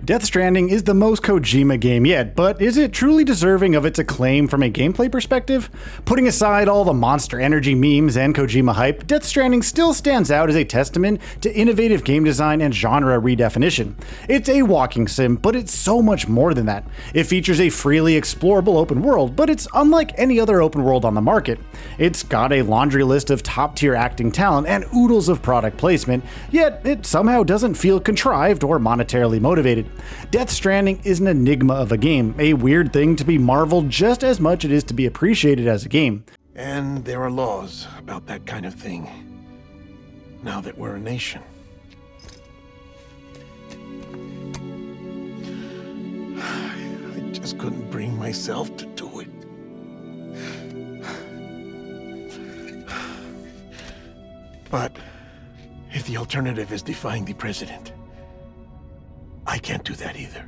Death Stranding is the most Kojima game yet, but is it truly deserving of its acclaim from a gameplay perspective? Putting aside all the Monster Energy memes and Kojima hype, Death Stranding still stands out as a testament to innovative game design and genre redefinition. It's a walking sim, but it's so much more than that. It features a freely explorable open world, but it's unlike any other open world on the market. It's got a laundry list of top-tier acting talent and oodles of product placement, yet it somehow doesn't feel contrived or monetarily motivated. Death Stranding is an enigma of a game, a weird thing to be marveled just as much as it is to be appreciated as a game. And there are laws about that kind of thing, now that we're a nation. I just couldn't bring myself to do it. But if the alternative is defying the president, I can't do that either.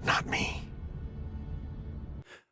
Not me.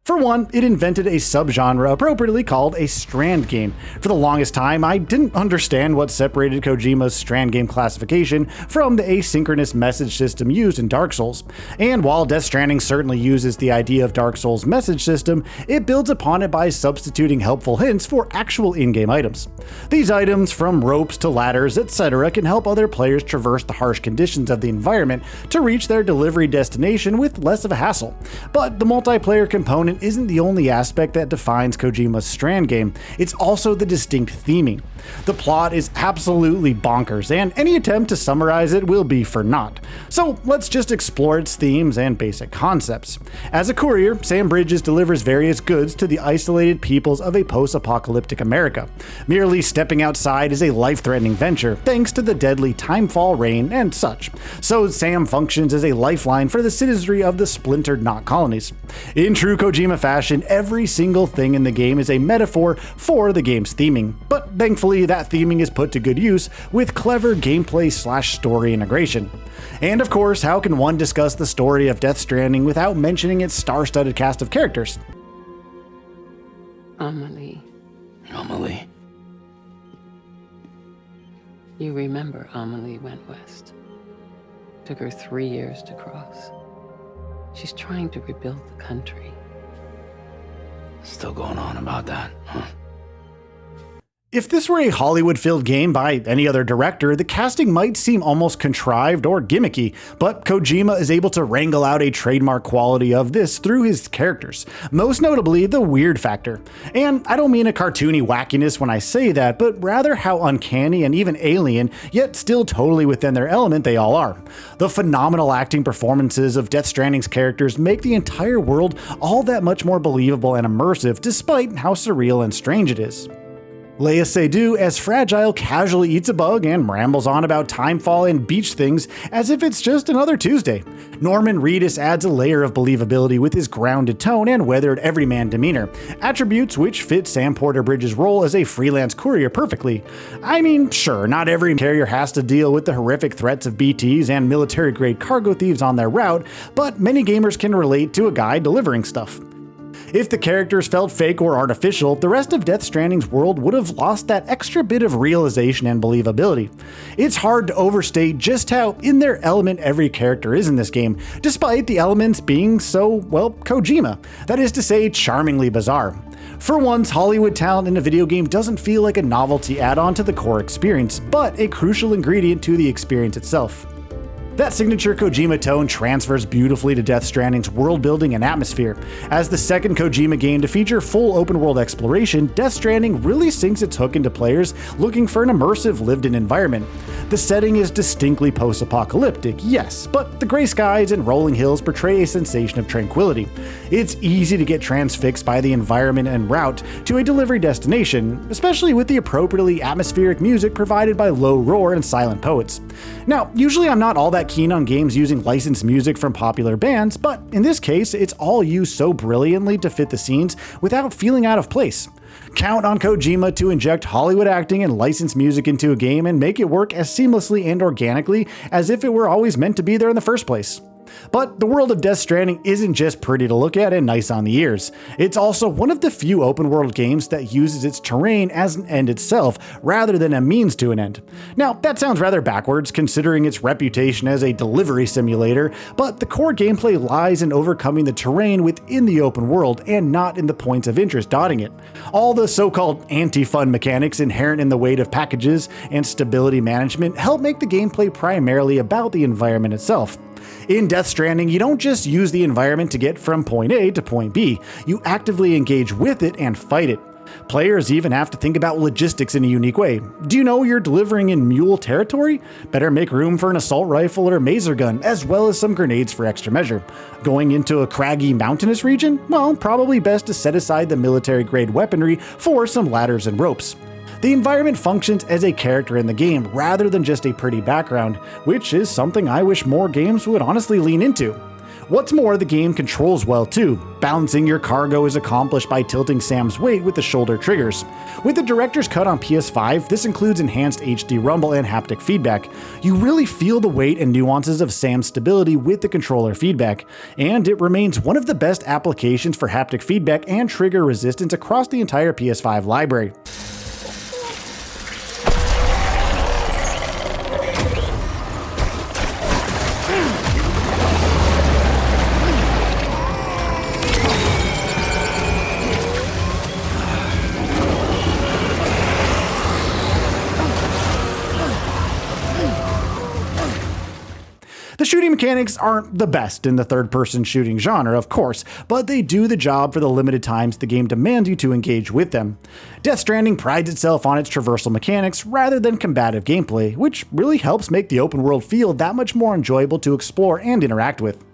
For one, it invented a subgenre appropriately called a Strand game. For the longest time, I didn't understand what separated Kojima's Strand game classification from the asynchronous message system used in Dark Souls. And while Death Stranding certainly uses the idea of Dark Souls' message system, it builds upon it by substituting helpful hints for actual in-game items. These items, from ropes to ladders, etc., can help other players traverse the harsh conditions of the environment to reach their delivery destination with less of a hassle. But the multiplayer component isn't the only aspect that defines Kojima's Strand game, it's also the distinct theming. The plot is absolutely bonkers, and any attempt to summarize it will be for naught. So let's just explore its themes and basic concepts. As a courier, Sam Bridges delivers various goods to the isolated peoples of a post-apocalyptic America. Merely stepping outside is a life-threatening venture, thanks to the deadly timefall rain and such. So Sam functions as a lifeline for the citizenry of the splintered knot colonies. In true Kojima fashion, every single thing in the game is a metaphor for the game's theming, but thankfully that theming is put to good use with clever gameplay/story integration. And of course, how can one discuss the story of Death Stranding without mentioning its star-studded cast of characters? Amelie. Amelie. You remember Amelie went west. Took her 3 years to cross. She's trying to rebuild the country. Still going on about that, huh? If this were a Hollywood-filled game by any other director, the casting might seem almost contrived or gimmicky, but Kojima is able to wrangle out a trademark quality of this through his characters, most notably the weird factor. And I don't mean a cartoony wackiness when I say that, but rather how uncanny and even alien, yet still totally within their element they all are. The phenomenal acting performances of Death Stranding's characters make the entire world all that much more believable and immersive, despite how surreal and strange it is. Léa Seydoux as Fragile casually eats a bug and rambles on about timefall and beach things as if it's just another Tuesday. Norman Reedus adds a layer of believability with his grounded tone and weathered everyman demeanor, attributes which fit Sam Porter Bridges' role as a freelance courier perfectly. I mean, sure, not every carrier has to deal with the horrific threats of BTs and military-grade cargo thieves on their route, but many gamers can relate to a guy delivering stuff. If the characters felt fake or artificial, the rest of Death Stranding's world would have lost that extra bit of realization and believability. It's hard to overstate just how in their element every character is in this game, despite the elements being so, well, Kojima. That is to say, charmingly bizarre. For once, Hollywood talent in a video game doesn't feel like a novelty add-on to the core experience, but a crucial ingredient to the experience itself. That signature Kojima tone transfers beautifully to Death Stranding's world building and atmosphere. As the second Kojima game to feature full open world exploration, Death Stranding really sinks its hook into players looking for an immersive lived-in environment. The setting is distinctly post-apocalyptic, yes, but the gray skies and rolling hills portray a sensation of tranquility. It's easy to get transfixed by the environment and route to a delivery destination, especially with the appropriately atmospheric music provided by Low Roar and Silent Poets. Now, usually I'm not all that keen on games using licensed music from popular bands, but in this case, it's all used so brilliantly to fit the scenes without feeling out of place. Count on Kojima to inject Hollywood acting and licensed music into a game and make it work as seamlessly and organically as if it were always meant to be there in the first place. But the world of Death Stranding isn't just pretty to look at and nice on the ears. It's also one of the few open world games that uses its terrain as an end itself rather than a means to an end. Now, that sounds rather backwards considering its reputation as a delivery simulator, but the core gameplay lies in overcoming the terrain within the open world and not in the points of interest dotting it. All the so-called anti-fun mechanics inherent in the weight of packages and stability management help make the gameplay primarily about the environment itself. In Death Stranding, you don't just use the environment to get from point A to point B, you actively engage with it and fight it. Players even have to think about logistics in a unique way. Do you know you're delivering in mule territory? Better make room for an assault rifle or maser gun, as well as some grenades for extra measure. Going into a craggy mountainous region? Well, probably best to set aside the military-grade weaponry for some ladders and ropes. The environment functions as a character in the game rather than just a pretty background, which is something I wish more games would honestly lean into. What's more, the game controls well too. Balancing your cargo is accomplished by tilting Sam's weight with the shoulder triggers. With the director's cut on PS5, this includes enhanced HD rumble and haptic feedback. You really feel the weight and nuances of Sam's stability with the controller feedback, and it remains one of the best applications for haptic feedback and trigger resistance across the entire PS5 library. The shooting mechanics aren't the best in the third-person shooting genre, of course, but they do the job for the limited times the game demands you to engage with them. Death Stranding prides itself on its traversal mechanics rather than combative gameplay, which really helps make the open world feel that much more enjoyable to explore and interact with.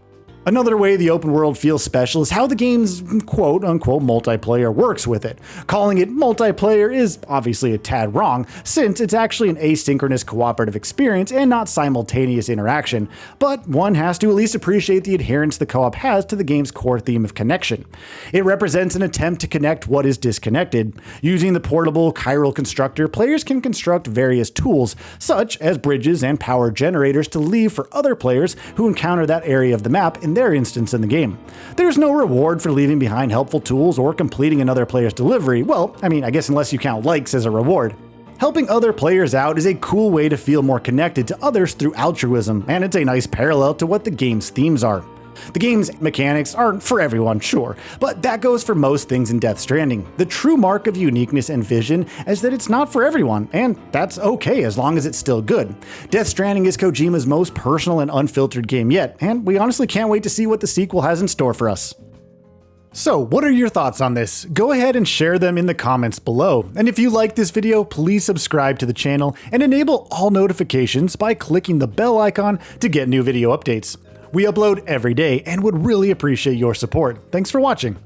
Another way the open world feels special is how the game's quote-unquote multiplayer works with it. Calling it multiplayer is obviously a tad wrong, since it's actually an asynchronous cooperative experience and not simultaneous interaction, but one has to at least appreciate the adherence the co-op has to the game's core theme of connection. It represents an attempt to connect what is disconnected. Using the portable chiral constructor, players can construct various tools, such as bridges and power generators to leave for other players who encounter that area of the map in their instance in the game. There's no reward for leaving behind helpful tools or completing another player's delivery. Well, I guess unless you count likes as a reward. Helping other players out is a cool way to feel more connected to others through altruism, and it's a nice parallel to what the game's themes are. The game's mechanics aren't for everyone, sure, but that goes for most things in Death Stranding. The true mark of uniqueness and vision is that it's not for everyone, and that's okay as long as it's still good. Death Stranding is Kojima's most personal and unfiltered game yet, and we honestly can't wait to see what the sequel has in store for us. So, what are your thoughts on this? Go ahead and share them in the comments below. And if you like this video, please subscribe to the channel and enable all notifications by clicking the bell icon to get new video updates. We upload every day and would really appreciate your support. Thanks for watching.